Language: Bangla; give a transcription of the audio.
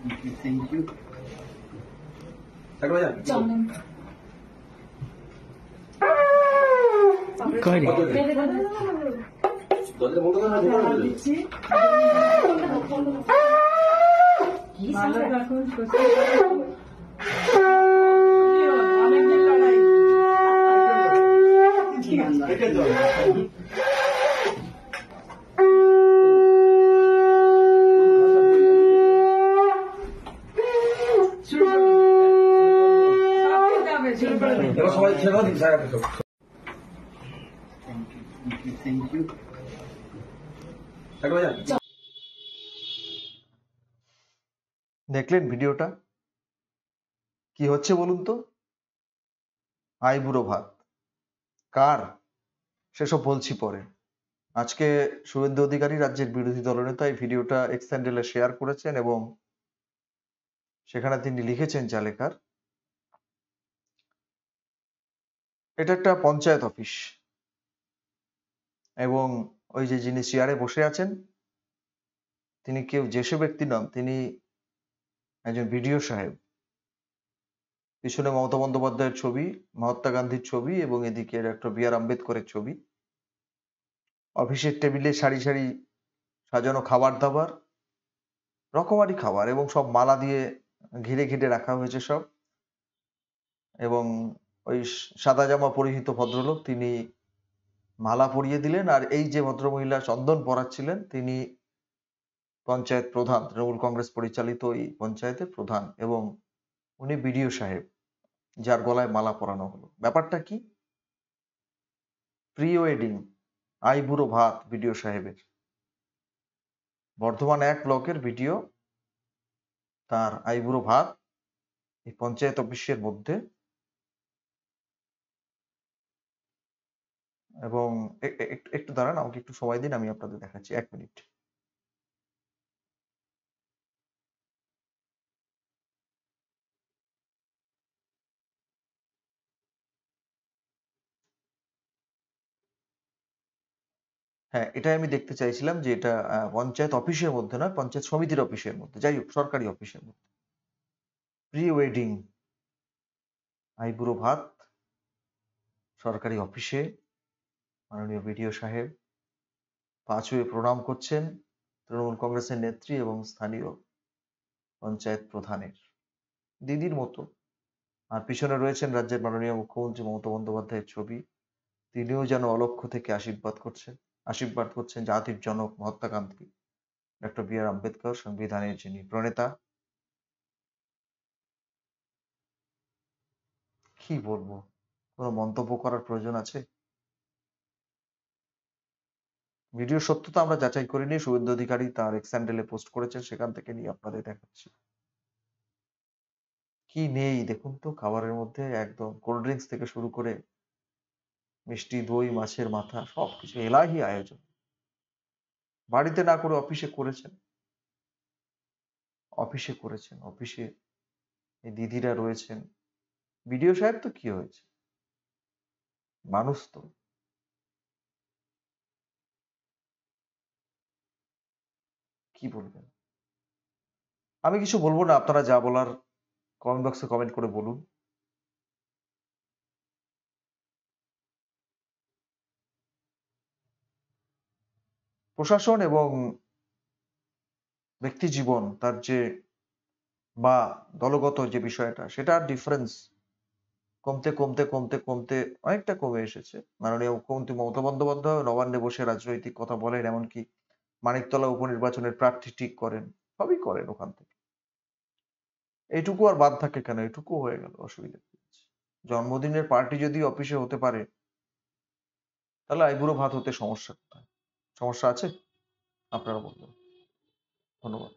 Thank you. Thank you. দেখলেন ভিডিওটা? কি হচ্ছে বলুন তো? আইবুড়ো ভাত কার সেসব বলছি পরে। আজকে শুভেন্দু অধিকারী রাজ্যের বিরোধী দলনেতা এই ভিডিওটা এক্স হ্যান্ডেলে শেয়ার করেছেন এবং সেখানে তিনি লিখেছেন যা লেখার, এটা একটা পঞ্চায়েত অফিস এবং ওই যে যিনি চেয়ারে বসে আছেন তিনি কেউ যেসব ব্যক্তি নন, তিনি একজন বিডিও সাহেব। পিছনে মমতা বন্দ্যোপাধ্যায়ের ছবি, মহাত্মা গান্ধীর ছবি এবং এদিকে ডক্টর বি আর আম্বেদকরের ছবি। অফিসের টেবিলে সারি সারি সাজানো খাবার দাবার, রকমারি খাবার এবং সব মালা দিয়ে ঘিরে ঘিরে রাখা হয়েছে সব। এবং ওই সাদা জামা পরিহিত ভদ্রলোক তিনি মালা পরিয়ে দিলেন, আর এই যে ভদ্রমহিলা চন্দন পরাচ্ছিলেন তিনি পঞ্চায়েত প্রধান, তৃণমূল কংগ্রেস পরিচালিত এই পঞ্চায়েতের প্রধান এবং উনি বিডিও সাহেব যার গলায় মালা পরানো হলো। ব্যাপারটা কি? প্রি ওয়েডিং আইবুড়ো ভাত বিডিও সাহেবের। বর্ধমান 1 ব্লকের ভিডিও, তার আইবুড়ো ভাত এই পঞ্চায়েত অফিসের মধ্যে। এবং একটু দাঁড়ান, আমাকে একটু সময় দিন, আমি আপনাদের দেখাচ্ছি 1 মিনিট। হ্যাঁ, এটাই আমি দেখতে চাইছিলাম যে এটা পঞ্চায়েত অফিসের মধ্যে নয়, পঞ্চায়েত সমিতির অফিসের মধ্যে, যাই হোক সরকারি অফিসের মধ্যে। প্রি ওয়েডিং আইবুড়ো ভাত সরকারি অফিসে মাননীয় বিডিও সাহেব পা ছুঁয়ে প্রণাম করছেন তৃণমূল কংগ্রেসের নেত্রী এবং স্থানীয় পঞ্চায়েত প্রধানের দিদির মতো। আর পিছনে রয়েছেন রাজ্যের মাননীয় মুখ্যমন্ত্রী মমতা বন্দ্যোপাধ্যায়ের ছবি। তিনিও যেন অলক্ষ থেকে আশীর্বাদ করছেন জাতির জনক মহাত্মা গান্ধী, ডক্টর বি আর আম্বেদকর, সংবিধানের যিনি প্রণেতা। কি বলবো, কোনো মন্তব্য করার প্রয়োজন আছে? ভিডিওর সত্যতা আমরা যাচাই করে নিয়ে শুভেন্দু অধিকারী তার এক্স হ্যান্ডেলে পোস্ট করেছেন, সেখান থেকে নিয়ে আপনাদের দেখাচ্ছি। কি নেই দেখুন তো খাবারের মধ্যে, একদম কোল্ড ড্রিঙ্কস থেকে শুরু করে মিষ্টি দই, মাছের মাথা, সবকিছু এলাহি আয়োজন। বাড়িতে না করে অফিসে করেছেন, অফিসে এই দিদিরা রয়েছেন। বিডিও সাহেব তো কি হয়েছে, মানুষ তো। কি বলবেন? আমি কিছু বলবো না, আপনারা যা বলার কমেন্ট বক্সে কমেন্ট করে বলুন। প্রশাসন এবং ব্যক্তি জীবন তার যে বা দলগত যে বিষয়টা, সেটার ডিফারেন্স কমতে কমতে কমতে কমতে অনেকটা কমে এসেছে। মাননীয় মুখ্যমন্ত্রী মমতা বন্দ্যোপাধ্যায় নবান্নে বসে রাজনৈতিক কথা বলেন, এমনকি মানিকতলা উপনির্বাচনের প্রার্থী ঠিক করেন, সবই করেন ওখান থেকে। এইটুকু আর বাদ থাকে কেন? এটুকু হয়ে গেল, অসুবিধা কি আছে? জন্মদিনের পার্টি যদি অফিসে হতে পারে, তাহলে আইবুড়ো ভাত হতে সমস্যা কোথায়? সমস্যা আছে? আপনারা বলবেন। ধন্যবাদ।